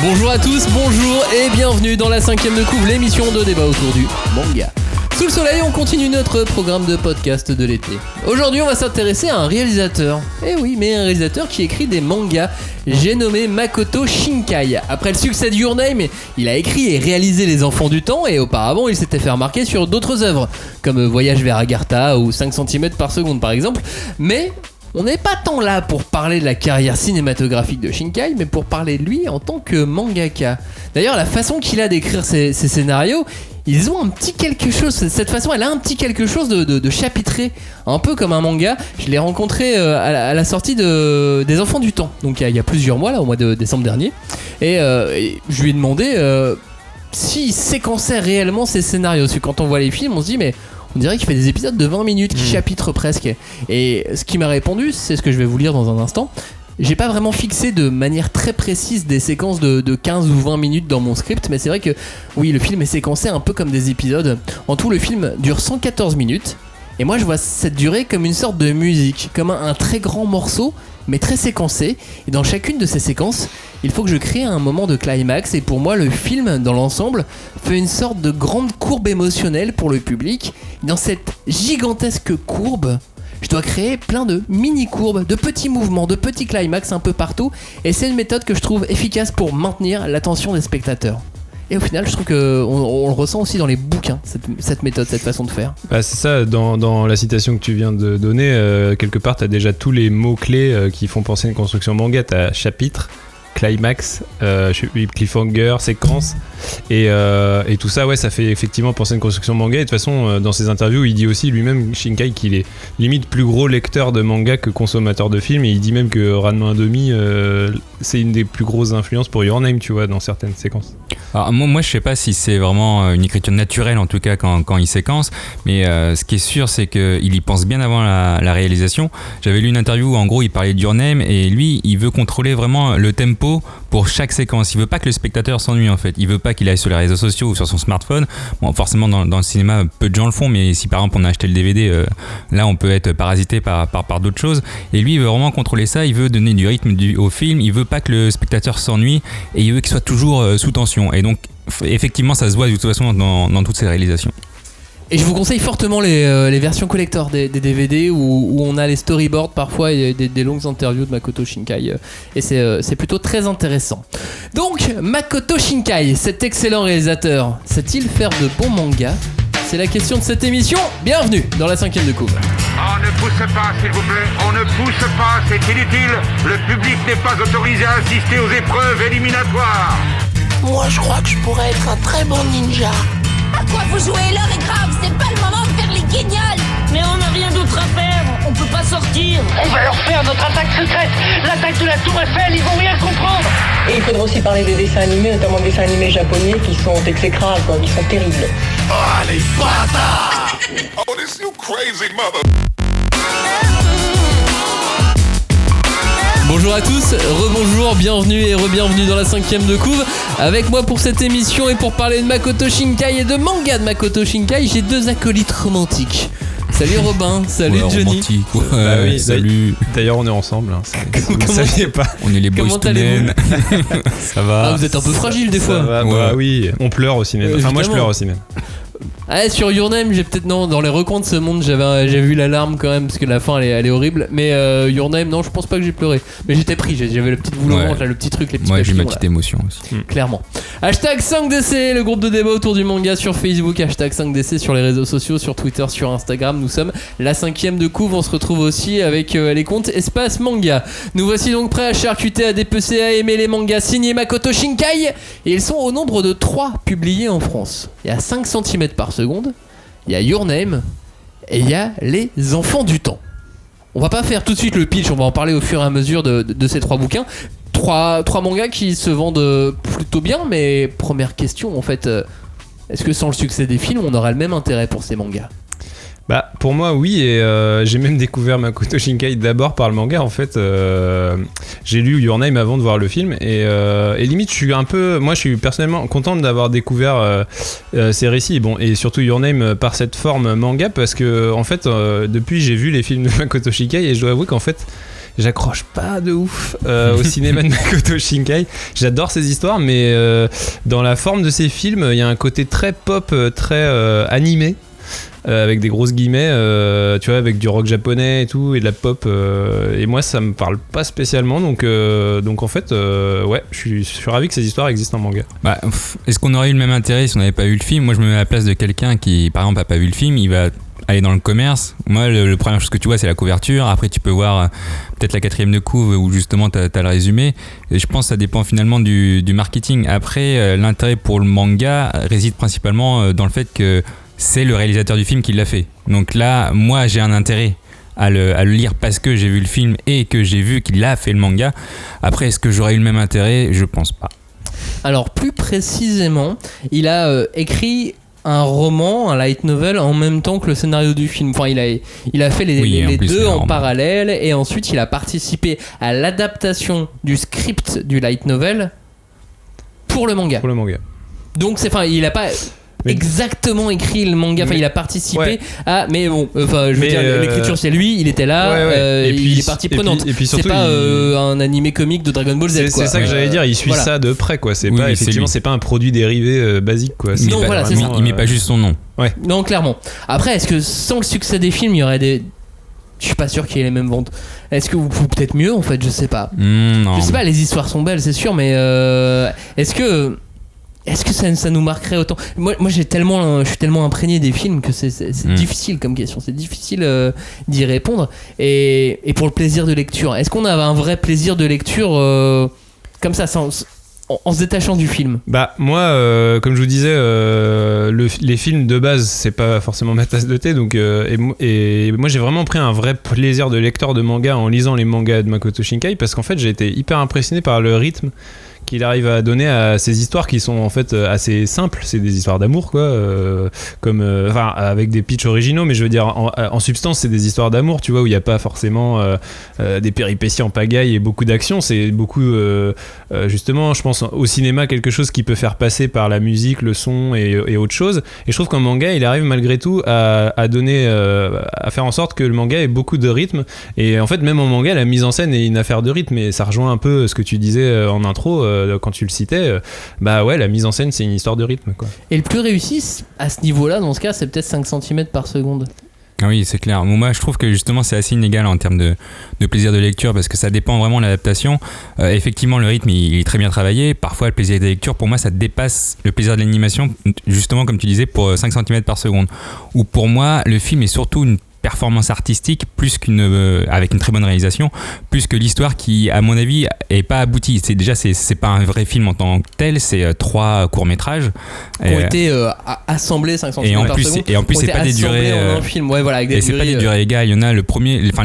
Bonjour à tous, bonjour et bienvenue dans la 5e de couvre, l'émission de débat autour du manga. Sous le soleil, on continue notre programme de podcast de l'été. Aujourd'hui, on va s'intéresser à un réalisateur. Eh oui, mais un réalisateur qui écrit des mangas. J'ai nommé Makoto Shinkai. Après le succès de Your Name, il a écrit et réalisé Les Enfants du Temps et auparavant, il s'était fait remarquer sur d'autres œuvres, comme Voyage vers Agartha ou 5 cm par seconde par exemple. Mais on n'est pas tant là pour parler de la carrière cinématographique de Shinkai, mais pour parler de lui en tant que mangaka. D'ailleurs, la façon qu'il a d'écrire ses scénarios, ils ont un petit quelque chose, cette façon elle a un petit quelque chose de chapitré, un peu comme un manga. Je l'ai rencontré à la sortie des Enfants du Temps, donc il y a plusieurs mois, là, au mois de décembre dernier, et je lui ai demandé s'il séquençait réellement ses scénarios, parce que quand on voit les films on se dit mais on dirait qu'il fait des épisodes de 20 minutes qui chapitrent presque, et ce qu'il m'a répondu, c'est ce que je vais vous lire dans un instant. J'ai pas vraiment fixé de manière très précise des séquences de 15 ou 20 minutes dans mon script, mais c'est vrai que oui, le film est séquencé un peu comme des épisodes. En tout, le film dure 114 minutes, et moi je vois cette durée comme une sorte de musique, comme un très grand morceau, mais très séquencé, et dans chacune de ces séquences, il faut que je crée un moment de climax, et pour moi le film, dans l'ensemble, fait une sorte de grande courbe émotionnelle pour le public. Dans cette gigantesque courbe, je dois créer plein de mini-courbes, de petits mouvements, de petits climax un peu partout, et c'est une méthode que je trouve efficace pour maintenir l'attention des spectateurs. Et au final, je trouve qu'on le ressent aussi dans les bouquins, cette méthode, cette façon de faire. Bah c'est ça, dans la citation que tu viens de donner, quelque part, t'as déjà tous les mots-clés qui font penser à une construction manga. T'as chapitre, climax, cliffhanger, séquence, et tout ça, ouais, ça fait effectivement penser à une construction manga. Et de toute façon, dans ses interviews, il dit aussi lui-même, Shinkai, qu'il est limite plus gros lecteur de manga que consommateur de films, et il dit même que Ranma 1,5, c'est une des plus grosses influences pour Your Name, tu vois, dans certaines séquences. Alors, moi je sais pas si c'est vraiment une écriture naturelle en tout cas quand il séquence, mais ce qui est sûr c'est qu'il y pense bien avant la réalisation. J'avais lu une interview où en gros il parlait de Your Name, et lui il veut contrôler vraiment le tempo pour chaque séquence. Il veut pas que le spectateur s'ennuie en fait, il veut pas qu'il aille sur les réseaux sociaux ou sur son smartphone. Bon, forcément dans le cinéma peu de gens le font, mais si par exemple on a acheté le DVD, là on peut être parasité par d'autres choses, et lui il veut vraiment contrôler ça. Il veut donner du rythme au film, il veut pas que le spectateur s'ennuie, et il veut qu'il soit toujours sous tension. Et donc effectivement ça se voit de toute façon dans toutes ces réalisations. Et je vous conseille fortement les versions collector des DVD où on a les storyboards parfois et des longues interviews de Makoto Shinkai, et c'est plutôt très intéressant. Donc Makoto Shinkai, cet excellent réalisateur, sait-il faire de bons mangas ? C'est la question de cette émission. Bienvenue dans la 5e de couvre. On ne pousse pas, s'il vous plaît. On ne pousse pas, c'est inutile. Le public n'est pas autorisé à assister aux épreuves éliminatoires. Moi, je crois que je pourrais être un très bon ninja. À quoi vous jouez ? L'heure est grave, c'est pas le moment de faire les guignols. Mais on n'a rien d'autre à faire, on peut pas sortir. On va leur faire notre attaque secrète, l'attaque de la Tour Eiffel, ils vont rien comprendre. Et il faudra aussi parler des dessins animés, notamment des dessins animés japonais qui sont exécrables, quoi, qui sont terribles. Oh, les bâtards! Oh, this you crazy mother... Bonjour à tous, rebonjour, bienvenue et re-bienvenue dans la 5e de couve. Avec moi pour cette émission et pour parler de Makoto Shinkai et de manga de Makoto Shinkai, j'ai deux acolytes romantiques. Salut Robin, salut Johnny. Bah oui, salut. D'ailleurs on est ensemble, hein. Vous ne saviez pas. On est les boys to men. Ça va. Ah, vous êtes un peu fragile des fois. Va, ouais. Bah oui, on pleure aussi même. Enfin moi je pleure aussi même. Ah, sur Your Name, j'ai peut-être dans les recoins de ce monde, j'ai vu la larme quand même parce que la fin elle est horrible. Mais Your Name, non, je pense pas que j'ai pleuré. Mais j'étais pris, j'avais le petit boule orange, là, le petit truc, les petits. Moi j'ai eu ma petite émotion aussi. Clairement. Hashtag 5DC, le groupe de débat autour du manga sur Facebook. Hashtag 5DC sur les réseaux sociaux, sur Twitter, sur Instagram. Nous sommes la 5e de couve. On se retrouve aussi avec les comptes Espace Manga. Nous voici donc prêts à charcuter, à dépecer, à aimer les mangas signés Makoto Shinkai. Et ils sont au nombre de 3 publiés en France. Il y a 5 cm par seconde, il y a Your Name et il y a Les Enfants du Temps. On va pas faire tout de suite le pitch, on va en parler au fur et à mesure de ces 3 bouquins. 3 mangas qui se vendent plutôt bien, mais première question en fait, est-ce que sans le succès des films on aurait le même intérêt pour ces mangas ? Bah pour moi oui, et j'ai même découvert Makoto Shinkai d'abord par le manga en fait. J'ai lu Your Name avant de voir le film, et limite je suis personnellement content d'avoir découvert ces récits, bon, et surtout Your Name par cette forme manga, parce que en fait depuis j'ai vu les films de Makoto Shinkai, et je dois avouer qu'en fait j'accroche pas de ouf au cinéma de Makoto Shinkai. J'adore ses histoires, mais dans la forme de ses films, il y a un côté très pop, très animé. Avec des grosses guillemets, tu vois, avec du rock japonais et tout, et de la pop, et moi ça me parle pas spécialement, donc en fait, ouais, je suis ravi que ces histoires existent en manga. Bah, est-ce qu'on aurait eu le même intérêt si on n'avait pas vu le film ? Moi je me mets à la place de quelqu'un qui, par exemple, a pas vu le film, il va aller dans le commerce. Moi, le première chose que tu vois, c'est la couverture. Après, tu peux voir peut-être la 4e de couve où justement t'as le résumé. Et je pense que ça dépend finalement du marketing. Après, l'intérêt pour le manga réside principalement dans le fait que c'est le réalisateur du film qui l'a fait. Donc là, moi, j'ai un intérêt à le lire parce que j'ai vu le film et que j'ai vu qu'il a fait le manga. Après, est-ce que j'aurais eu le même intérêt ? Je pense pas. Alors, plus précisément, il a écrit un roman, un light novel, en même temps que le scénario du film. Enfin, il a fait les deux en parallèle, et ensuite, il a participé à l'adaptation du script du light novel pour le manga. Donc, il a pas... exactement écrit le manga, enfin il a participé à, mais bon, enfin je veux dire, l'écriture c'est lui, il était là, et puis, il est partie prenante. Et puis surtout, c'est pas un animé comique de Dragon Ball Z, quoi. C'est ça que j'allais dire, il suit ça de près, quoi. C'est pas effectivement, c'est pas un produit dérivé basique, quoi. Non, voilà, c'est ça. Il met pas juste son nom. Ouais. Non, clairement. Après, est-ce que sans le succès des films, il y aurait des... Je suis pas sûr qu'il y ait les mêmes ventes. Est-ce que vous pouvez peut-être mieux, en fait, je sais pas. Non. Je sais pas, les histoires sont belles, c'est sûr, mais est-ce que ça nous marquerait autant ? Moi je suis tellement imprégné des films que c'est difficile comme question, c'est difficile d'y répondre. Et pour le plaisir de lecture, est-ce qu'on a un vrai plaisir de lecture comme ça, en se détachant du film ? Bah moi, comme je vous disais, les films de base, c'est pas forcément ma tasse de thé, donc et moi j'ai vraiment pris un vrai plaisir de lecteur de manga en lisant les mangas de Makoto Shinkai, parce qu'en fait j'ai été hyper impressionné par le rythme qu'il arrive à donner à ces histoires qui sont en fait assez simples. C'est des histoires d'amour, quoi, enfin avec des pitchs originaux, mais je veux dire en substance c'est des histoires d'amour, tu vois, où il n'y a pas forcément des péripéties en pagaille et beaucoup d'action. C'est beaucoup justement, je pense au cinéma, quelque chose qui peut faire passer par la musique, le son et autre chose. Et je trouve qu'en manga il arrive malgré tout à donner à faire en sorte que le manga ait beaucoup de rythme. Et en fait même en manga la mise en scène est une affaire de rythme, et ça rejoint un peu ce que tu disais en intro quand tu le citais. Bah ouais, la mise en scène c'est une histoire de rythme, quoi. Et le plus réussi à ce niveau-là, dans ce cas, c'est peut-être 5 cm par seconde. Ah oui, c'est clair. Moi, je trouve que justement, c'est assez inégal en termes de plaisir de lecture, parce que ça dépend vraiment de l'adaptation. Effectivement, le rythme, il est très bien travaillé. Parfois, le plaisir de lecture, pour moi, ça dépasse le plaisir de l'animation, justement, comme tu disais, pour 5 cm par seconde. Ou pour moi, le film est surtout une performance artistique plus avec une très bonne réalisation, plus que l'histoire qui, à mon avis, est pas aboutie. C'est pas un vrai film en tant que tel, c'est 3 courts-métrages qui ont été assemblés 5 cm par seconde. Et en plus, c'est pas des durées un film. Ouais, voilà, avec des c'est pas des durées égales. Il y en a les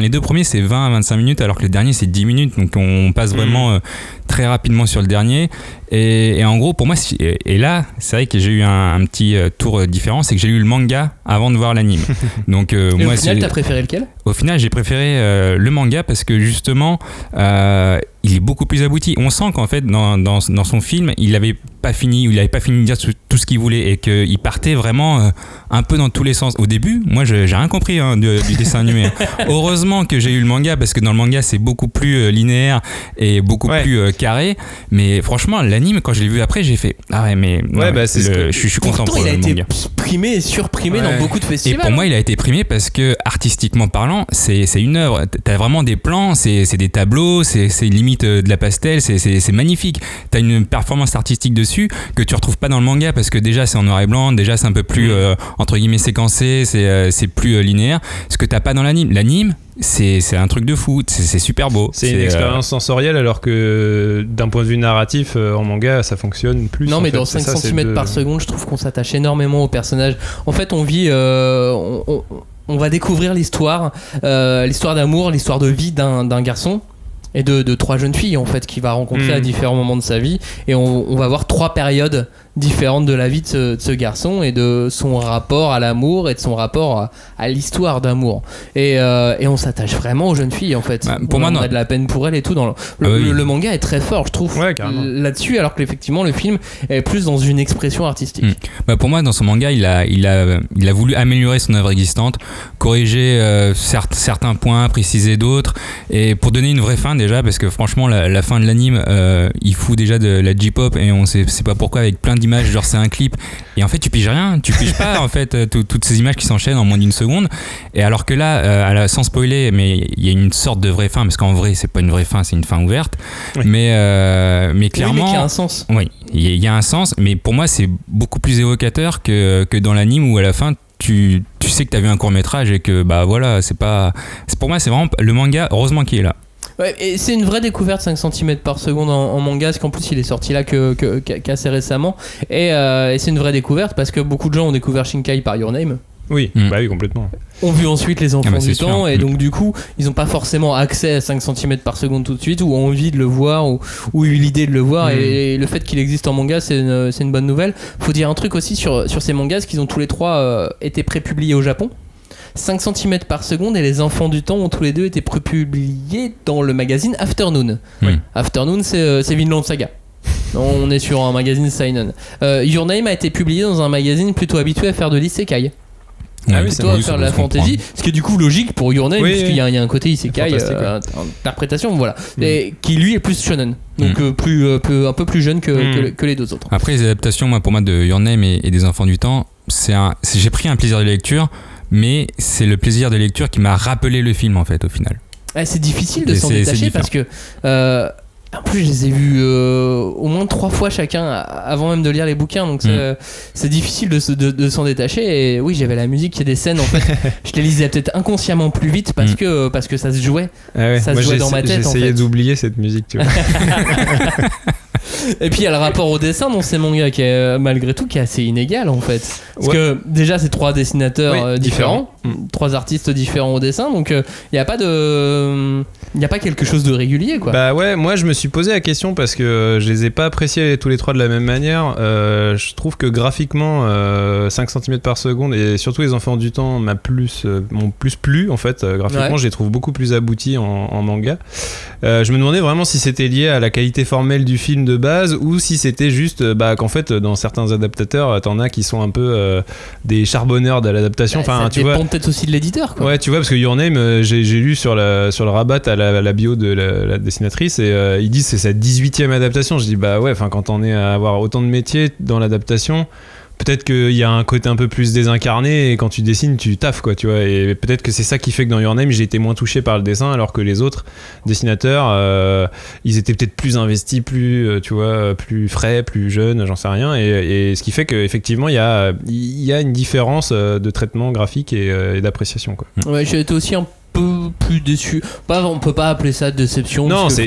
2 premiers c'est 20 à 25 minutes, alors que le dernier c'est 10 minutes, donc on passe vraiment très rapidement sur le dernier. Et en gros, pour moi, et là, c'est vrai que j'ai eu un petit tour différent, c'est que j'ai lu le manga avant de voir l'anime. Donc, moi, au final, t'as préféré lequel ? Au final, j'ai préféré le manga parce que justement, il est beaucoup plus abouti. On sent qu'en fait, dans son film, il n'avait pas fini de dire tout ce qu'il voulait, et qu'il partait vraiment un peu dans tous les sens. Au début, moi, j'ai rien compris du dessin animé. Heureusement que j'ai eu le manga, parce que dans le manga, c'est beaucoup plus linéaire et beaucoup plus carré. Mais franchement, l'anime, quand je l'ai vu après, j'ai fait je suis content pour le manga. Il a été primé et surprimé dans beaucoup de festivals. Et pour moi, il a été primé parce que artistiquement parlant, c'est une œuvre. T'as vraiment des plans, c'est des tableaux, c'est limite de la pastel, c'est magnifique. T'as une performance artistique dessus que tu retrouves pas dans le manga, parce que déjà c'est en noir et blanc, déjà c'est un peu plus entre guillemets séquencé, c'est plus linéaire. Ce que t'as pas dans l'anime. L'anime, c'est un truc de fou, c'est super beau. C'est une expérience sensorielle, alors que d'un point de vue narratif, en manga, ça fonctionne plus. Non, mais dans 5 cm par seconde, je trouve qu'on s'attache énormément aux personnages. En fait, on vit... on va découvrir l'histoire d'amour, l'histoire de vie d'un garçon et de 3 jeunes filles en fait qu'il va rencontrer à différents moments de sa vie, et on va voir 3 périodes différentes de la vie de ce garçon et de son rapport à l'amour et de son rapport à l'histoire d'amour, et on s'attache vraiment aux jeunes filles en fait. Pour moi, on a de la peine pour elles et tout dans le manga est très fort, je trouve, là-dessus, alors qu'effectivement le film est plus dans une expression artistique. Pour moi, dans son manga, il a voulu améliorer son œuvre existante, corriger certains points, préciser d'autres, et pour donner une vraie fin déjà, parce que franchement la fin de l'anime, il fout déjà de la J-pop et on sait pas pourquoi, avec plein d'images, genre c'est un clip, et en fait tu piges rien, tu piges pas en fait toutes ces images qui s'enchaînent en moins d'une seconde, et alors que là, sans spoiler, mais il y a une sorte de vraie fin, parce qu'en vrai c'est pas une vraie fin, c'est une fin ouverte, mais clairement, mais qui a un sens. Oui, il y a un sens, mais pour moi c'est beaucoup plus évocateur que dans l'anime où à la fin tu sais que t'as vu un court-métrage et que voilà, pour moi c'est vraiment le manga, heureusement qu'il est là. Ouais, et c'est une vraie découverte, 5 cm par seconde en manga, parce qu'en plus il est sorti là qu'assez récemment, et c'est une vraie découverte parce que beaucoup de gens ont découvert Shinkai par Your Name. Oui, oui, complètement. Ont vu ensuite Les Enfants du sûr. Temps, et donc du coup ils n'ont pas forcément accès à 5 cm par seconde tout de suite, ou ont envie de le voir, ou eu l'idée de le voir, et le fait qu'il existe en manga, c'est une bonne nouvelle. Faut dire un truc aussi sur ces mangas, qu'ils ont tous les 3 été prépubliés au Japon. 5 cm par seconde et Les Enfants du Temps ont tous les 2 été prépubliés dans le magazine Afternoon. Afternoon, c'est Vinland Saga. On est sur un magazine seinen. Your Name a été publié dans un magazine plutôt habitué à faire de l'isekai. Plutôt à faire de la fantasy, ce qui est du coup logique pour Your Name, puisqu'il y a un côté isekai, interprétation, voilà, et qui lui est plus shonen, donc un peu plus jeune que les 2 autres. Après les adaptations, pour moi, de Your Name et des Enfants du Temps, j'ai pris un plaisir de lecture, mais c'est le plaisir de lecture qui m'a rappelé le film en fait au final. C'est difficile de s'en détacher parce que en plus je les ai vus au moins 3 fois chacun avant même de lire les bouquins, donc c'est difficile de s'en détacher. Et oui, j'avais la musique, il y a des scènes en fait je les lisais peut-être inconsciemment plus vite parce que ça se jouait, ça se jouait dans ma tête. J'essayais d'oublier cette musique, tu vois. Et puis il y a le rapport au dessin dans ces mangas qui est malgré tout qui est assez inégal en fait, parce que déjà c'est 3 dessinateurs différents, 3 artistes différents au dessin, donc il n'y a pas quelque chose de régulier, quoi. Moi je me suis posé la question parce que je les ai pas appréciés tous les 3 de la même manière. Je trouve que graphiquement 5 cm par seconde et surtout Les Enfants du Temps m'ont plus plu en fait. Graphiquement je les trouve beaucoup plus aboutis en manga. Je me demandais vraiment si c'était lié à la qualité formelle du film de base, ou si c'était juste qu'en fait dans certains adaptateurs t'en as qui sont un peu des charbonneurs de l'adaptation. Ça dépend peut-être aussi de l'éditeur, quoi. Ouais, tu vois, parce que Your Name, j'ai lu sur le rabat à la bio de la dessinatrice, et ils disent c'est sa 18e adaptation. Je dis quand t'en es à avoir autant de métiers dans l'adaptation, peut-être qu'il y a un côté un peu plus désincarné, et quand tu dessines tu taffes, quoi, tu vois, et peut-être que c'est ça qui fait que dans Your Name j'ai été moins touché par le dessin, alors que les autres dessinateurs ils étaient peut-être plus investis, plus plus frais, plus jeunes, j'en sais rien, et ce qui fait qu'effectivement il y a une différence de traitement graphique et d'appréciation, quoi. Ouais, j'ai été aussi un peu plus déçu. On peut pas appeler ça déception. Non, c'est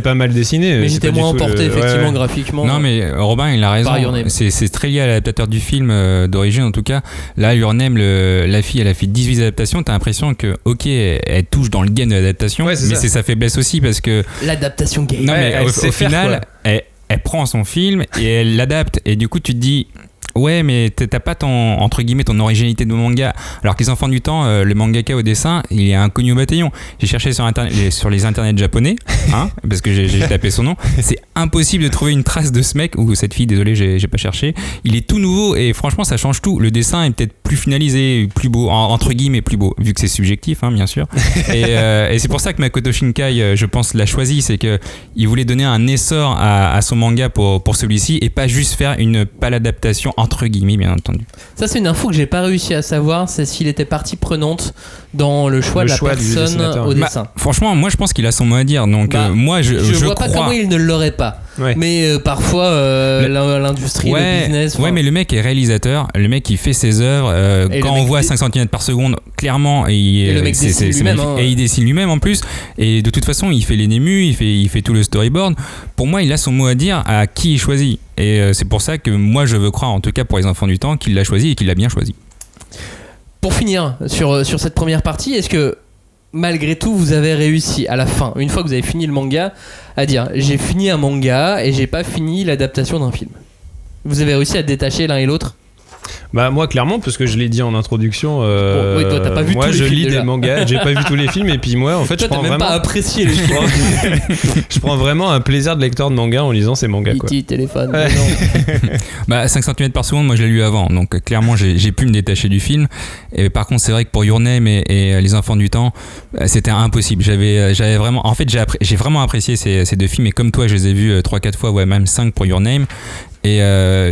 pas mal dessiné. Mais j'étais moins emporté effectivement graphiquement. Non, mais Robin il a raison. C'est très lié à l'adaptateur du film d'origine en tout cas. Là, Your Name, la fille, elle a fait 18 adaptations. T'as l'impression que elle touche dans le game de l'adaptation, mais c'est sa faiblesse aussi parce que l'adaptation game. Non, mais au final, elle prend son film et elle l'adapte, et du coup tu te dis. Ouais, mais t'as pas entre guillemets ton originalité de manga. Alors que Les Enfants du Temps, le mangaka au dessin, il est inconnu au bataillon. J'ai cherché sur les internets japonais, parce que j'ai tapé son nom. C'est impossible de trouver une trace de ce mec ou cette fille. Désolé, j'ai pas cherché. Il est tout nouveau et franchement, ça change tout. Le dessin est peut-être plus finalisé, plus beau, entre guillemets plus beau, vu que c'est subjectif, bien sûr. Et c'est pour ça que Makoto Shinkai, je pense, l'a choisi, c'est que il voulait donner un essor à son manga pour celui-ci et pas juste faire une pâle adaptation entre guillemets, bien entendu. Ça, c'est une info que j'ai pas réussi à savoir, c'est s'il était partie prenante dans le choix de la personne au dessin. Franchement, moi je pense qu'il a son mot à dire, donc moi je vois crois... pas comment il ne l'aurait pas. Ouais. Mais parfois l'industrie, le business. Ouais, mais le mec est réalisateur, le mec il fait ses œuvres. Quand on voit 5 cm par seconde, clairement, le mec dessine lui-même. Et il dessine lui-même en plus. Et de toute façon, il fait les némus, il fait tout le storyboard. Pour moi, il a son mot à dire à qui il choisit. Et c'est pour ça que moi je veux croire, en tout cas pour Les Enfants du Temps, qu'il l'a choisi et qu'il l'a bien choisi. Pour finir sur cette première partie, est-ce que malgré tout, vous avez réussi à la fin, une fois que vous avez fini le manga, à dire j'ai fini un manga et j'ai pas fini l'adaptation d'un film. Vous avez réussi à détacher l'un et l'autre? Bah moi clairement, parce que je l'ai dit en introduction, Bon, oui, toi, t'as pas vu moi tous les je films lis déjà. des mangas, j'ai pas vu tous les films, et puis moi en fait Toi, je prends t'as même vraiment pas apprécié les films. je prends vraiment un plaisir de lecteur de manga en lisant ces mangas quoi. E.T. téléphone. Ouais. Bah 5 cm par seconde, moi je l'ai lu avant, donc clairement j'ai pu me détacher du film. Et par contre c'est vrai que pour Your Name et Les Enfants du Temps, c'était impossible. J'avais vraiment, en fait j'ai vraiment apprécié ces deux films, et comme toi je les ai vus 3-4 fois, ouais même 5 pour Your Name. Et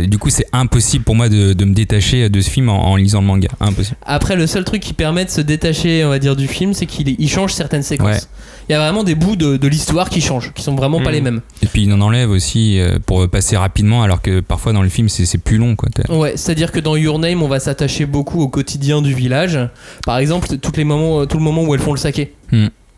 du coup c'est impossible pour moi de me détacher de ce film en lisant le manga, impossible. Après, le seul truc qui permet de se détacher, on va dire, du film, c'est qu'il change certaines séquences. Ouais. Il y a vraiment des bouts de l'histoire qui changent, qui sont vraiment pas les mêmes. Et puis il en enlève aussi pour passer rapidement, alors que parfois dans le film c'est plus long quoi. Ouais, c'est-à-dire que dans Your Name, on va s'attacher beaucoup au quotidien du village. Par exemple, tout le moment où elles font le saké.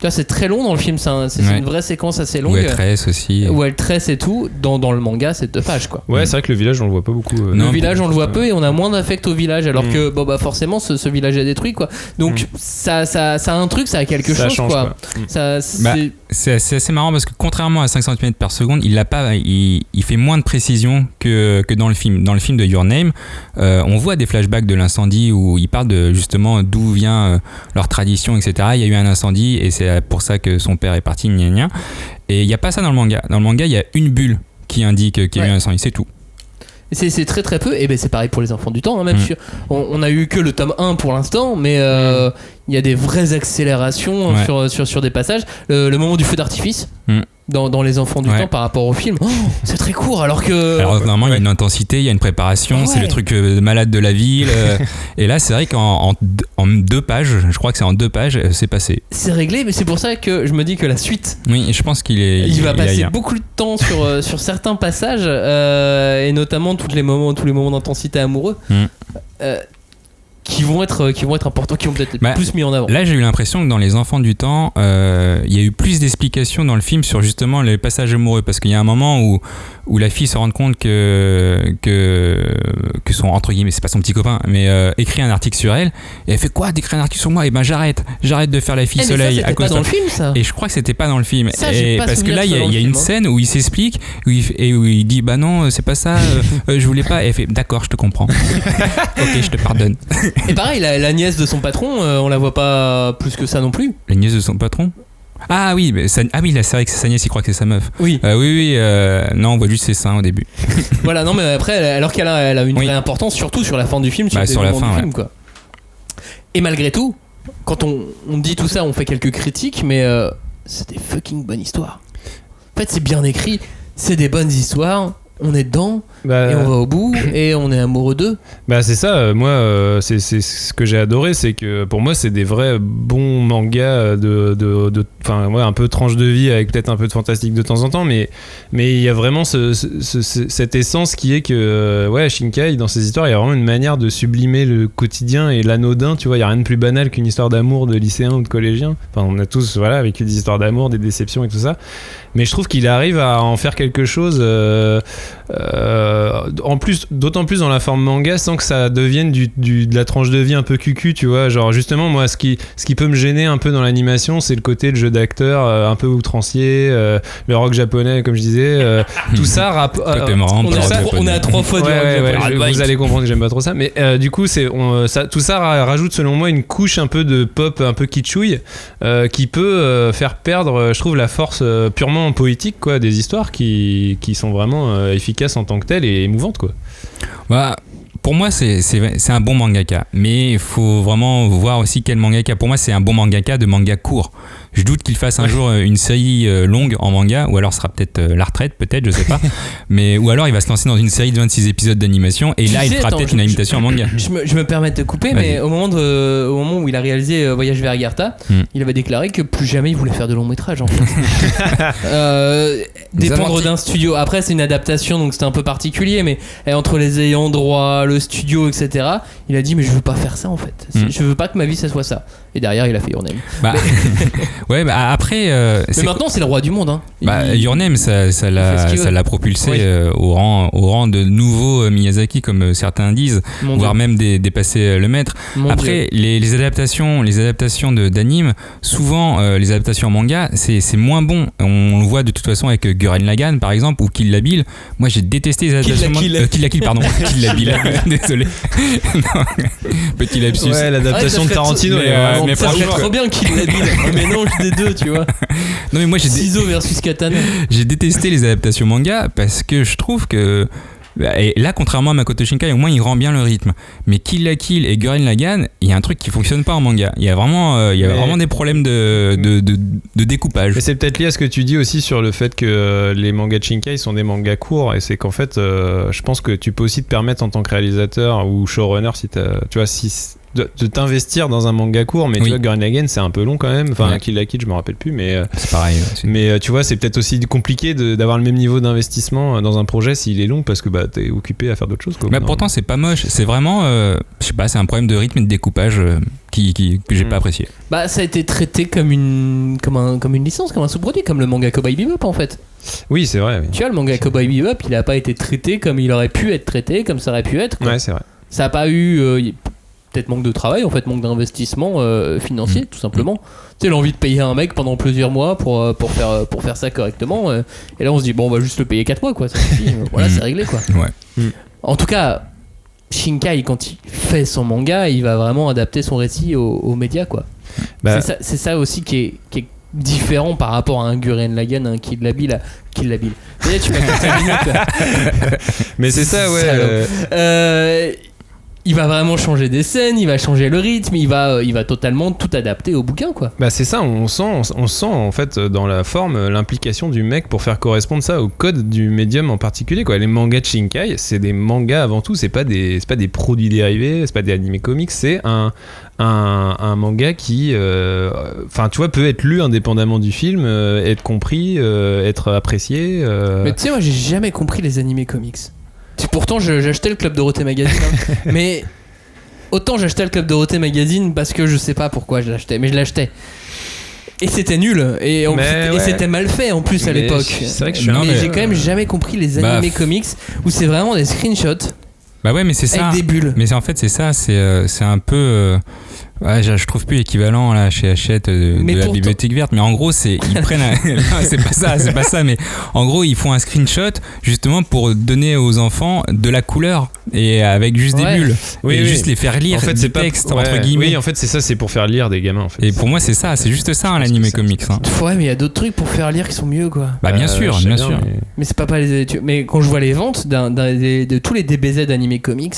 Tu vois, c'est très long dans le film, c'est une vraie séquence assez longue. Où elle tresse aussi. Où elle tresse et tout. Dans le manga, c'est 2 pages quoi. Ouais, c'est vrai que le village on le voit pas beaucoup. Le village on le voit peu et on a moins d'affect au village, alors que bon bah forcément ce village est détruit quoi. Donc ça a un truc, ça a quelque chose change, quoi. Ça, c'est assez marrant parce que contrairement à 5 cm par seconde, il fait moins de précision que dans le film. Dans le film de Your Name, on voit des flashbacks de l'incendie où il parle de justement d'où vient leur tradition, etc. Il y a eu un incendie et c'est pour ça que son père est parti, gna gna. Et il n'y a pas ça dans le manga. Dans le manga, il y a une bulle qui indique qu'il y a eu un incendie, c'est tout. C'est très très peu, et ben c'est pareil pour Les Enfants du Temps, hein, même si on a eu que le tome 1 pour l'instant, mais il y a des vraies accélérations sur des passages. Le moment du feu d'artifice dans Les Enfants du Temps par rapport au film, c'est très court, alors normalement il y a une intensité, il y a une préparation, c'est le truc malade de la ville, et là c'est vrai qu'en 2 pages, je crois que c'est en 2 pages, c'est passé. C'est réglé, mais c'est pour ça que je me dis que la suite, oui, je pense il va passer beaucoup de temps sur certains passages, et notamment tous les moments d'intensité amoureux. Qui vont être importants, qui vont peut-être être plus mis en avant. Là, j'ai eu l'impression que dans Les Enfants du Temps, il y a eu plus d'explications dans le film sur justement les passages amoureux, parce qu'il y a un moment où la fille se rend compte que son, entre guillemets, c'est pas son petit copain, mais écrit un article sur elle, et elle fait quoi, d'écrire un article sur moi? Et ben j'arrête de faire la fille soleil. Ça, c'était pas dans le film, ça. Et je crois que c'était pas dans le film. Ça, j'ai pas parce que là, il y a une scène où il s'explique, où il dit bah non, c'est pas ça, je voulais pas. Et elle fait d'accord, je te comprends. Ok, je te pardonne. Et pareil, la nièce de son patron, on la voit pas plus que ça non plus. La nièce de son patron? Ah oui, là, c'est vrai que c'est sa nièce, il croit que c'est sa meuf. Oui. Non, on voit juste ses seins au début. Voilà, non, mais après, alors qu'elle a une vraie importance, surtout sur la fin du film, sur la fin du film, quoi. Et malgré tout, quand on dit tout ça, on fait quelques critiques, mais c'est des fucking bonnes histoires. En fait, c'est bien écrit, c'est des bonnes histoires. On est dedans et on va au bout et on est amoureux d'eux. Bah c'est ça, moi c'est ce que j'ai adoré, c'est que pour moi c'est des vrais bons mangas un peu tranche de vie avec peut-être un peu de fantastique de temps en temps, mais il y a vraiment cette essence qui est que Shinkai dans ses histoires, il y a vraiment une manière de sublimer le quotidien et l'anodin, tu vois, il y a rien de plus banal qu'une histoire d'amour de lycéen ou de collégien. Enfin on a tous vécu des histoires d'amour, des déceptions et tout ça. Mais je trouve qu'il arrive à en faire quelque chose d'autant plus dans la forme manga, sans que ça devienne de la tranche de vie un peu cucu, tu vois. Genre justement moi ce qui peut me gêner un peu dans l'animation, c'est le côté de jeu d'acteur un peu outrancier, le rock japonais comme je disais, tout ça on est à 3 fois du rock japonais. Vous allez comprendre que j'aime pas trop ça, mais du coup tout ça rajoute selon moi une couche un peu de pop un peu kitschouille qui peut faire perdre, je trouve, la force purement poétique quoi des histoires qui sont vraiment efficaces en tant que telles et émouvantes quoi. Bah pour moi c'est un bon mangaka, mais il faut vraiment voir aussi quel mangaka. Pour moi c'est un bon mangaka de manga court. Je doute qu'il fasse un jour une série longue en manga, ou alors ce sera peut-être la retraite, peut-être, je sais pas. Ou alors il va se lancer dans une série de 26 épisodes d'animation, et là il fera peut-être une adaptation en manga. Je me permets de te couper, mais au moment où il a réalisé Voyage vers Agartha, il avait déclaré que plus jamais il voulait faire de long métrage en fait. Dépendre d'un studio. Après c'est une adaptation, donc c'était un peu particulier, mais entre les ayants droit, le studio, etc., il a dit mais je veux pas faire ça en fait. Je veux pas que ma vie ça soit ça. Et derrière, il a fait Your Name. Ouais, après. Mais maintenant, c'est le roi du monde. Hein. Your Name, ça l'a propulsé au rang de nouveau Miyazaki, comme certains disent, voire même dépasser le maître. Après, les adaptations d'anime, souvent, les adaptations en manga, c'est moins bon. On le voit de toute façon avec Gurren Lagann, par exemple, ou Kill la Bill. Moi, j'ai détesté les adaptations. Kill la Kill, pardon. Kill la Bill. Désolé. Petit lapsus. Ouais, l'adaptation de Tarantino. Mais ça fait trop bien Kill la Bill. Un mélange des deux, tu vois. Non, mais moi, Ciseaux versus katana. J'ai détesté les adaptations manga parce que je trouve que. Et là, contrairement à Makoto Shinkai, au moins il rend bien le rythme. Mais Kill la Kill et Gurren Lagann, il y a un truc qui fonctionne pas en manga. Il y a vraiment des problèmes de découpage. Mais c'est peut-être lié à ce que tu dis aussi sur le fait que les mangas de Shinkai sont des mangas courts. Et c'est qu'en fait, je pense que tu peux aussi te permettre en tant que réalisateur ou showrunner, de t'investir dans un manga court. Mais tu vois, Gurren Lagann, c'est un peu long quand même. Enfin, Kill la Kill, je me rappelle plus. Mais c'est pareil. Mais tu vois, c'est peut-être aussi compliqué d'avoir le même niveau d'investissement dans un projet s'il est long parce que t'es occupé à faire d'autres choses. Mais pourtant, c'est pas moche. C'est vraiment, je sais pas, c'est un problème de rythme et de découpage que j'ai pas apprécié. Ça a été traité comme une licence, comme un sous-produit, comme le manga Cowboy Bebop en fait. Oui, c'est vrai. Oui. Tu vois, le manga Cowboy Bebop, il a pas été traité comme il aurait pu être traité, comme ça aurait pu être. Quoi. Ouais, c'est vrai. Ça a pas eu peut-être manque de travail, en fait, manque d'investissement financier, tout simplement. Tu sais, l'envie de payer un mec pendant plusieurs mois pour faire ça correctement. Et là, on se dit, bon, on va juste le payer 4 mois, quoi. Ça suffit. Voilà, c'est réglé, quoi. Ouais. En tout cas, Shinkai, quand il fait son manga, il va vraiment adapter son récit aux médias, quoi. C'est ça aussi qui est différent par rapport à un Gurren Lagann, un Kill la Bill. Déjà, tu m'as contaminé, quoi. Mais c'est ça, ouais. Il va vraiment changer des scènes, il va changer le rythme, il va totalement tout adapter au bouquin, quoi. C'est ça, on sent en fait dans la forme l'implication du mec pour faire correspondre ça au code du médium en particulier, quoi. Les mangas de Shinkai, c'est des mangas avant tout, c'est pas des produits dérivés, c'est pas des animés comics, c'est un manga qui tu vois, peut être lu indépendamment du film, être compris, être apprécié. Mais tu sais, moi j'ai jamais compris les animés comics. Pourtant, j'achetais le Club Dorothée Magazine, hein. Mais autant j'achetais le Club Dorothée Magazine parce que je sais pas pourquoi je l'achetais, mais je l'achetais. Et c'était nul, et c'était mal fait en plus à l'époque. C'est vrai que j'ai quand même jamais compris les animés comics où c'est vraiment des screenshots. Bah ouais, mais c'est ça. Avec des bulles. Mais en fait, c'est ça, c'est un peu. Je trouve plus l'équivalent là chez Hachette de la bibliothèque verte, mais en gros ils prennent c'est pas ça, mais en gros ils font un screenshot justement pour donner aux enfants de la couleur et avec juste des bulles juste les faire lire, en fait, des textes entre guillemets. Oui, en fait c'est ça, c'est pour faire lire des gamins en fait. Et pour moi c'est juste ça l'animé comics. Ouais, mais il y a d'autres trucs pour faire lire qui sont mieux, quoi. Bien sûr. Mais c'est pas les. Mais quand je vois les ventes de tous les DBZ animés comics.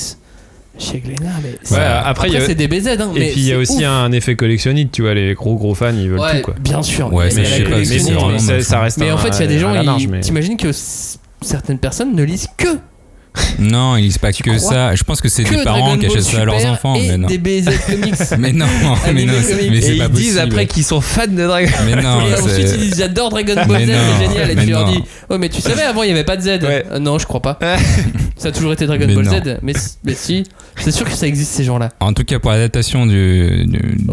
Chez Glénat, mais après c'est des BZ, hein. Et puis il y a aussi un effet collectionniste, tu vois, les gros fans ils veulent tout, quoi. Bien sûr. Ouais, mais ça reste. Mais en fait, il y a des gens, t'imagines que certaines personnes ne lisent que. Non, ils lisent pas que ça. Je pense que c'est des parents qui achètent ça à leurs enfants. Et des BZ comics. Mais non, c'est et pas ils disent après qu'ils sont fans de Dragon Ball. Mais non, et ensuite ils disent j'adore Dragon Ball Z, c'est génial. Et tu leur dis, oh mais tu savais avant il y avait pas de Z. Non, je crois pas. Ça a toujours été Dragon Ball Z. Mais si, c'est sûr que ça existe, ces gens-là. En tout cas, pour l'adaptation du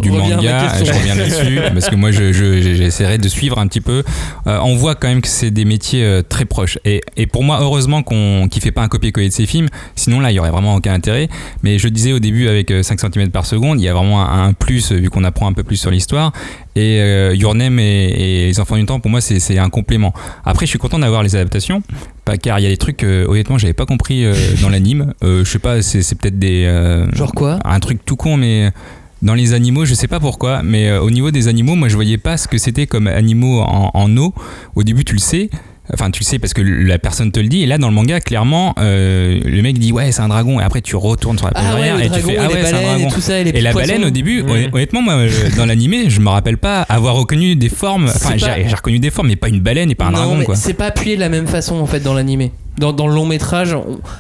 manga, je reviens là-dessus parce que moi j'essaierai de suivre un petit peu. On voit quand même que c'est des métiers très proches. Et pour moi, heureusement qu'il fait pas un copier-coller de ses films, sinon là il y aurait vraiment aucun intérêt. Mais je disais au début, avec 5 cm par seconde, il y a vraiment un plus vu qu'on apprend un peu plus sur l'histoire. Et Your Name et Les Enfants du Temps, pour moi c'est un complément. Après je suis content d'avoir les adaptations, car il y a des trucs honnêtement j'avais pas compris dans l'anime. Je sais pas, c'est peut-être des genre quoi, un truc tout con, mais dans les animaux, je sais pas pourquoi, mais au niveau des animaux, moi je voyais pas ce que c'était comme animaux en eau. Au début tu le sais. Enfin, tu le sais parce que la personne te le dit. Et là, dans le manga, clairement, le mec dit ouais, c'est un dragon. Et après, tu retournes sur la page arrière et tu fais ah ouais, c'est un dragon. Et la baleine, au début, honnêtement, moi, dans l'animé, je me rappelle pas avoir reconnu des formes. Enfin, j'ai reconnu des formes, mais pas une baleine et pas un dragon, quoi. C'est pas appuyé de la même façon en fait dans l'animé. Dans le long métrage,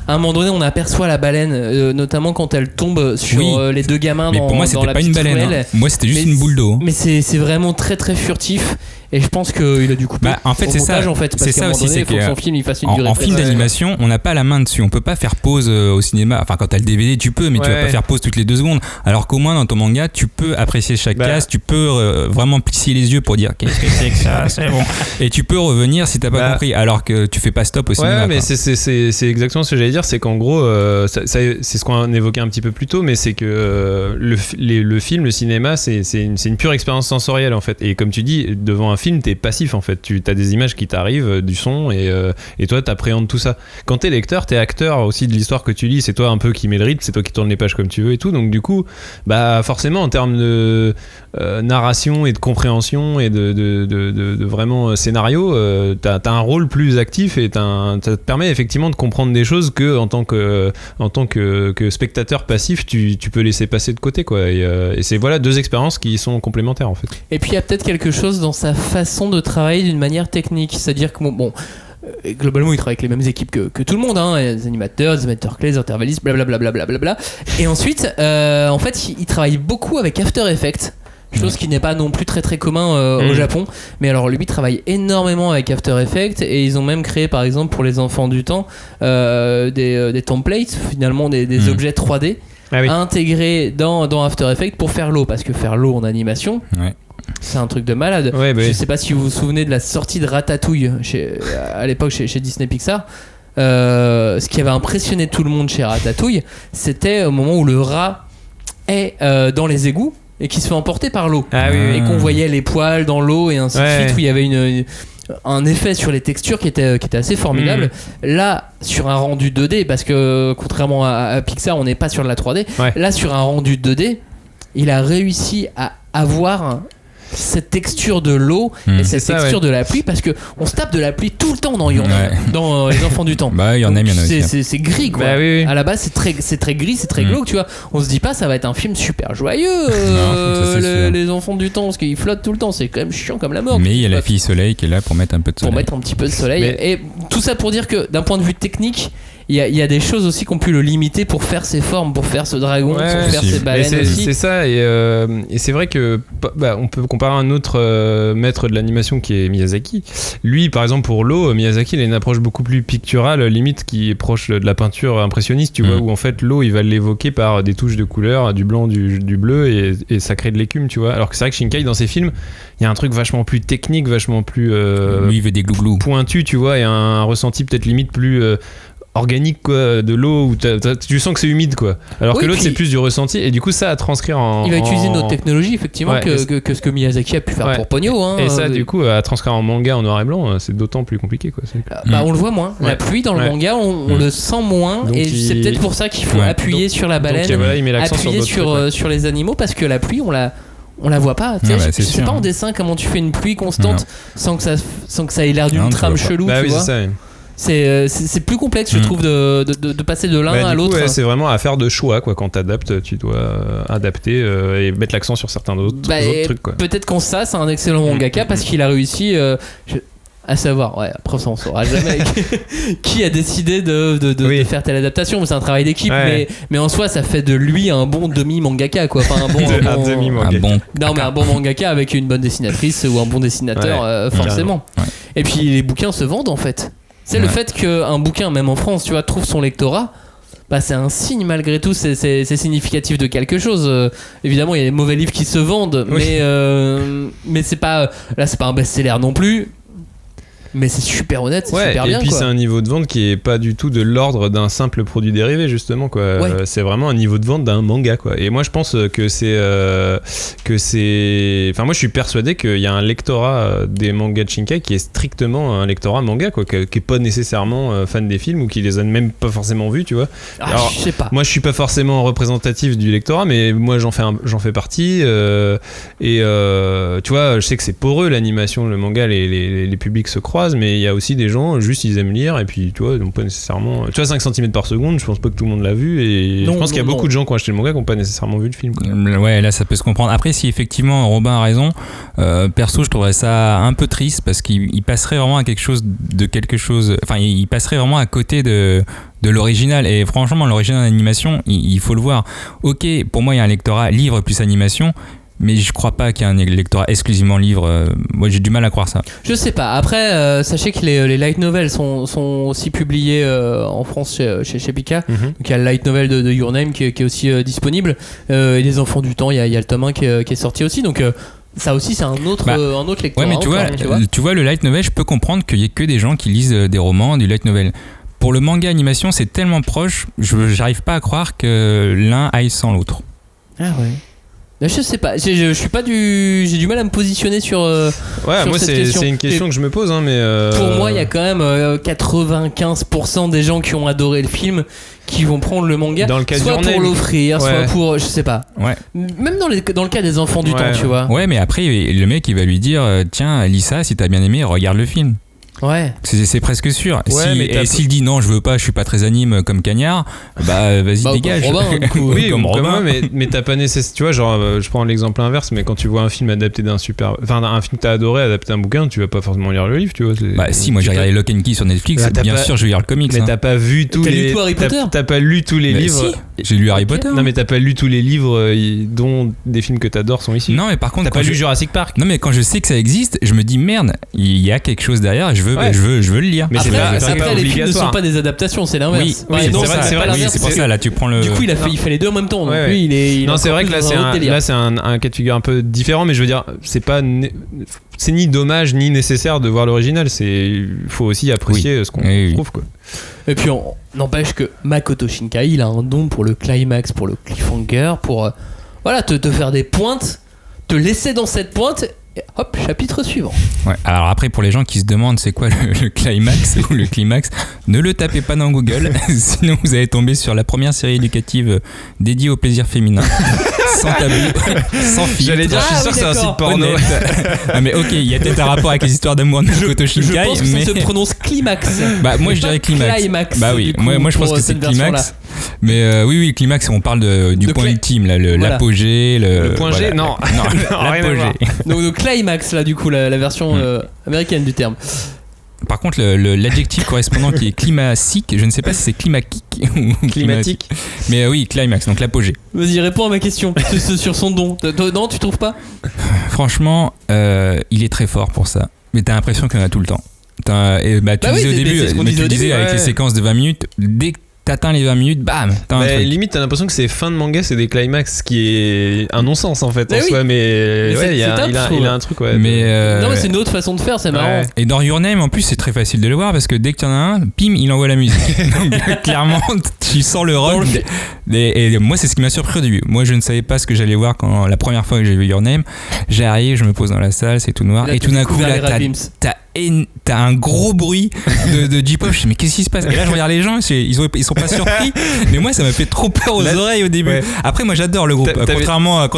à un moment donné, on aperçoit la baleine, notamment quand elle tombe sur les deux gamins mais dans, pour moi, dans c'était la pas une petite baleine. ruelle. Moi, c'était juste une boule d'eau. Mais c'est vraiment très très furtif. Et je pense qu'il a dû couper en fait, au c'est montage, ça. en fait, parce C'est qu'à ça un moment aussi, donné, c'est il faut que son film il fasse une durée en film d'animation, on n'a pas la main dessus. On peut pas faire pause au cinéma. Enfin, quand t'as le DVD, tu peux, mais tu vas pas faire pause toutes les 2 secondes. Alors qu'au moins dans ton manga, tu peux apprécier chaque case, tu peux vraiment plisser les yeux pour dire qu'est-ce que c'est que ça, c'est bon. Et tu peux revenir si t'as pas compris. Alors que tu fais pas stop au cinéma. Ouais, mais c'est exactement ce que j'allais dire. C'est qu'en gros, c'est ce qu'on évoquait un petit peu plus tôt, mais c'est que le film, le cinéma, c'est une pure expérience sensorielle en fait. Et comme tu dis, devant un film, t'es passif en fait. Tu as des images qui t'arrivent, du son, et toi t'appréhendes tout ça. Quand t'es lecteur, t'es acteur aussi de l'histoire que tu lis. C'est toi un peu qui met le rythme, c'est toi qui tourne les pages comme tu veux et tout. Donc du coup, forcément en termes de narration et de compréhension et de vraiment scénario, t'as un rôle plus actif et ça te permet effectivement de comprendre des choses que en tant que spectateur passif, tu peux laisser passer de côté quoi. Et c'est 2 expériences qui sont complémentaires en fait. Et puis il y a peut-être quelque chose dans sa façon de travailler d'une manière technique, c'est-à-dire que globalement il travaille avec les mêmes équipes que tout le monde, hein, les animateurs clés, les intervallistes, blablabla. Et ensuite en fait il travaille beaucoup avec After Effects, chose qui n'est pas non plus très très commun au Japon. Mais alors lui travaille énormément avec After Effects, et ils ont même créé par exemple pour les enfants du temps des templates, finalement des objets 3D à intégrer dans After Effects pour faire l'eau, parce que faire l'eau en animation c'est un truc de malade. Je sais pas si vous vous souvenez de la sortie de Ratatouille à l'époque chez Disney Pixar. Ce qui avait impressionné tout le monde chez Ratatouille, c'était au moment où le rat est dans les égouts et qui se fait emporter par l'eau, et qu'on voyait les poils dans l'eau et ainsi de suite, où il y avait un effet sur les textures qui était assez formidable. Là, sur un rendu 2D, parce que contrairement à Pixar, on n'est pas sur de la 3D. Là, sur un rendu 2D, il a réussi à avoir cette texture de l'eau et cette texture de la pluie, parce que on se tape de la pluie tout le temps dans Les Enfants du Temps. Il y en a aussi. C'est gris quoi. À la base c'est très gris, c'est très glauque, tu vois. On se dit pas ça va être un film super joyeux, les Enfants du Temps, parce qu'ils flottent tout le temps, c'est quand même chiant comme la mort. Mais il y a la fille soleil qui est là pour mettre un peu de soleil. Pour mettre un petit peu de soleil. Et tout ça pour dire que d'un point de vue technique, il y a des choses aussi qui ont pu le limiter pour faire ses formes, pour faire ce dragon, pour faire ses baleines aussi. C'est ça, et c'est vrai que on peut comparer un autre maître de l'animation qui est Miyazaki. Lui, par exemple, pour l'eau, Miyazaki, il a une approche beaucoup plus picturale, limite qui est proche de la peinture impressionniste, tu vois, où en fait l'eau, il va l'évoquer par des touches de couleurs, du blanc, du bleu, et ça crée de l'écume, tu vois. Alors que c'est vrai que Shinkai, dans ses films, il y a un truc vachement plus technique, vachement plus lui, il veut des glouglous pointu, tu vois, et un ressenti peut-être limite plus organique quoi, de l'eau, où tu sens que c'est humide quoi, alors que l'autre c'est plus du ressenti, et du coup ça à transcrire il va utiliser une autre technologie effectivement que ce que Miyazaki a pu faire pour Ponyo, hein, et ça du coup à transcrire en manga en noir et blanc, c'est d'autant plus compliqué quoi. On le voit moins, la pluie dans le manga on le sent moins. Donc et c'est peut-être pour ça qu'il faut appuyer sur la baleine, il met l'accent appuyer sur les animaux, parce que la pluie on la voit pas. Je sais pas en dessin comment tu fais une pluie constante sans que ça ait l'air d'une trame chelou, tu vois. C'est plus complexe, je trouve, de passer de l'un à l'autre. C'est vraiment affaire de choix quoi. Quand t'adaptes, tu dois adapter et mettre l'accent sur certains autres trucs quoi. Peut-être qu'en ça, c'est un excellent mangaka parce qu'il a réussi. À savoir, après ça on saura jamais qui a décidé de faire telle adaptation. C'est un travail d'équipe, mais en soi ça fait de lui un bon demi-mangaka quoi. Enfin, un bon mangaka avec une bonne dessinatrice ou un bon dessinateur, forcément. Et puis les bouquins se vendent en fait. C'est le fait qu'un bouquin, même en France, tu vois, trouve son lectorat, c'est un signe malgré tout, c'est significatif de quelque chose. Évidemment, il y a des mauvais livres qui se vendent, mais c'est pas un best-seller non plus. Mais c'est super honnête, c'est super bien. Et puis c'est un niveau de vente qui est pas du tout de l'ordre d'un simple produit dérivé justement quoi. C'est vraiment un niveau de vente d'un manga quoi. Et moi je pense que c'est enfin moi je suis persuadé qu'il y a un lectorat des mangas de Shinkai qui est strictement un lectorat manga quoi, qui est pas nécessairement fan des films ou qui les a même pas forcément vus, tu vois. Alors, je sais pas. Moi je suis pas forcément représentatif du lectorat, mais moi j'en fais partie, et tu vois, je sais que c'est poreux l'animation, le manga, les publics se croisent. phrase, mais il y a aussi des gens, juste ils aiment lire, et puis tu vois, donc pas nécessairement. Tu vois, 5 cm par seconde, je pense pas que tout le monde l'a vu, et je pense qu'il y a beaucoup de gens qui ont acheté le manga qui n'ont pas nécessairement vu le film, quoi. Ouais, là ça peut se comprendre. Après, si effectivement Robin a raison, perso, je trouverais ça un peu triste parce qu'il passerait vraiment à quelque chose. Enfin, il passerait vraiment à côté de l'original, et franchement l'original d'animation il faut le voir. Ok, pour moi il y a un lectorat livre plus animation, mais je crois pas qu'il y ait un lectorat exclusivement livre. Moi j'ai du mal à croire ça. Je sais pas. Après, sachez que les light novels sont aussi publiés en France chez Pika. Donc il y a le light novel de Your Name qui est aussi disponible, et Les Enfants du Temps, il y a le tome 1 qui est sorti aussi, donc ça aussi c'est un autre lectorat. Ouais, mais tu vois le light novel, je peux comprendre qu'il y ait que des gens qui lisent des romans, du light novel. Pour le manga animation, c'est tellement proche, j'arrive pas à croire que l'un aille sans l'autre. Ah ouais. Je sais pas, je suis pas j'ai du mal à me positionner sur ouais, moi cette question. C'est une question que je me pose, hein, mais pour moi il y a quand même 95% des gens qui ont adoré le film qui vont prendre le manga, dans le cas soit pour l'offrir, soit pour, je sais pas, même dans le cas des enfants du temps, tu vois. Ouais, mais après le mec il va lui dire tiens, lis ça, si t'as bien aimé, regarde le film. Ouais. C'est presque sûr. Ouais, s'il dit non, je veux pas, je suis pas très anime comme Cagnard, bah vas-y, dégage. Comme Robin, du coup. Oui, comme Robin, mais t'as pas nécessaire. Tu vois, genre, je prends l'exemple inverse, mais quand tu vois un film adapté un film que t'as adoré adapté d'un bouquin, tu vas pas forcément lire le livre, tu vois. Bah si, moi j'ai regardé Lock and Key sur Netflix, bien sûr, je vais lire le comics. Mais t'as pas vu tous les. T'as lu tout Harry Potter ? T'as pas lu tous les livres. Si, j'ai lu Harry Potter. Non, mais t'as pas lu tous les livres dont des films que t'adores sont ici. Non, mais par contre, t'as pas lu Jurassic Park. Non, mais quand je sais que ça existe, je me dis merde, il y a quelque chose derrière et je veux le lire. Mais après, les films ne sont pas des adaptations, c'est l'inverse. Oui, c'est vrai. C'est pour ça, là tu prends le. Du coup, il fait les deux en même temps. Donc lui, il non, c'est vrai que là, c'est un cas de figure un peu différent, mais je veux dire, c'est ni dommage ni nécessaire de voir l'original. Il faut aussi apprécier ce qu'on trouve, quoi. Et puis, on n'empêche que Makoto Shinkai, il a un don pour le climax, pour le cliffhanger, pour te faire des pointes, te laisser dans cette pointe. Et hop, chapitre suivant. Ouais, alors après, pour les gens qui se demandent c'est quoi le climax ou le climax, ne le tapez pas dans Google, sinon vous allez tomber sur la première série éducative dédiée au plaisir féminin, sans tabou, sans filtre. J'allais dire, je suis sûr que c'est un site porno. Ah mais ok, il y a peut-être un rapport avec les histoires d'amour de Makoto Shinkai. Je pense que ça se prononce climax. Bah moi je dirais climax. Bah oui, moi je pense que c'est climax. Mais oui, climax, on parle du point ultime, là, l'apogée. Le point G, non, l'apogée. Donc climax, là, du coup, la version américaine du terme. Par contre, l'adjectif correspondant qui est climatique, je ne sais pas si c'est climatique ou climatique. Mais oui, climax, donc l'apogée. Vas-y, réponds à ma question sur son don. Non, tu trouves pas ? Franchement, il est très fort pour ça. Mais t'as l'impression qu'il y en a tout le temps. Tu disais au début, avec les séquences de 20 minutes, dès que t'atteins les 20 minutes, bam, t'as un truc. Limite, t'as l'impression que ces fins de manga, c'est des climax, ce qui est un non-sens en fait en soi, mais il a un truc. Ouais, non, mais c'est une autre façon de faire, c'est marrant. Et dans Your Name, en plus, c'est très facile de le voir parce que dès qu'il y en a un, pim, il envoie la musique. Donc clairement, tu sens le rock. Et moi, c'est ce qui m'a surpris au début. Moi, je ne savais pas ce que j'allais voir quand la première fois que j'ai vu Your Name. J'arrive, je me pose dans la salle, c'est tout noir, et tout d'un coup, là, t'as un gros bruit de J-pop. Je me dis, mais qu'est-ce qui se passe? Et là, je regarde les gens, ils sont pas surpris. Mais moi, ça m'a fait trop peur aux oreilles au début. Ouais. Après, moi, j'adore le groupe. Contrairement à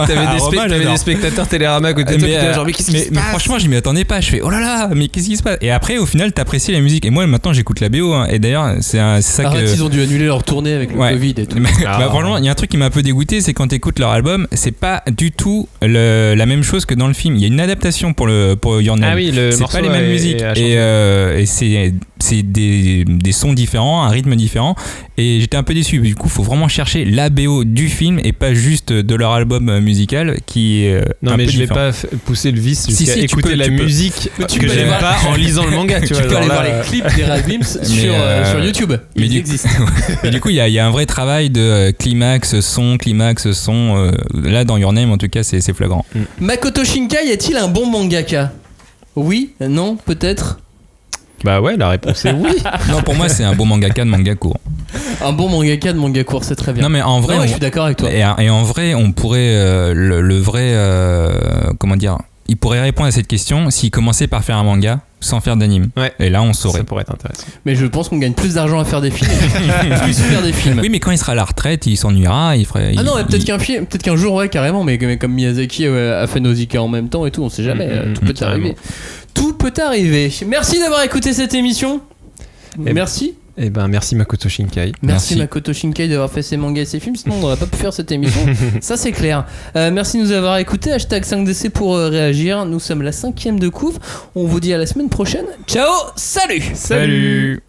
t'avais des spectateurs Télérama à côté de toi, genre, mais qu'est-ce qui se passe? Mais franchement, je m'y attendais pas. Je fais, oh là là, mais qu'est-ce qui se passe? Et après, au final, t'apprécies la musique. Et moi, maintenant, j'écoute la BO. Hein. Et d'ailleurs, c'est ça que. Ils ont dû annuler leur tournée avec le Covid et tout. Franchement, il y a un truc qui m'a un peu dégoûté, c'est quand t'écoutes leur album, c'est pas du tout la même chose que dans le film. Il y a une adaptation pour Your Name. Ah oui, c'est pas les mêmes musiques. Et c'est des sons différents, un rythme différent, et j'étais un peu déçu. Du coup, faut vraiment chercher la BO du film et pas juste de leur album musical qui est non, mais je vais pas pousser le vice jusqu'à écouter la musique que j'aime pas en lisant le manga. Tu peux aller voir les clips des Radvims sur YouTube. Ils existent. Mais du coup, il y a un vrai travail de climax, son. Là, dans Your Name, en tout cas, c'est flagrant. Makoto Shinkai est-il un bon mangaka? Oui, non, peut-être. Bah ouais, la réponse est oui. Non, pour moi, c'est un bon mangaka de manga court. Un bon mangaka de manga court, c'est très bien. Non, mais en vrai, je suis d'accord avec toi. Et en vrai, on pourrait le vrai, comment dire, il pourrait répondre à cette question s'il commençait par faire un manga sans faire d'anime. Ouais. Et là, on saurait. Ça pourrait être intéressant. Mais je pense qu'on gagne plus d'argent à faire des films. Plus faire des films. Oui, mais quand il sera à la retraite, il s'ennuiera. Ah non, peut-être qu'un jour, ouais, carrément, mais comme Miyazaki a fait Nausicaa en même temps et tout, on sait jamais. Tout peut arriver. Tout peut arriver. Merci d'avoir écouté cette émission. Merci. Eh ben, merci Makoto Shinkai. Merci Makoto Shinkai d'avoir fait ses mangas et ses films, sinon on n'aurait pas pu faire cette émission. Ça c'est clair. Merci de nous avoir écoutés. Hashtag 5DC pour réagir. Nous sommes la 5e de couvre. On vous dit à la semaine prochaine. Ciao, salut. Salut.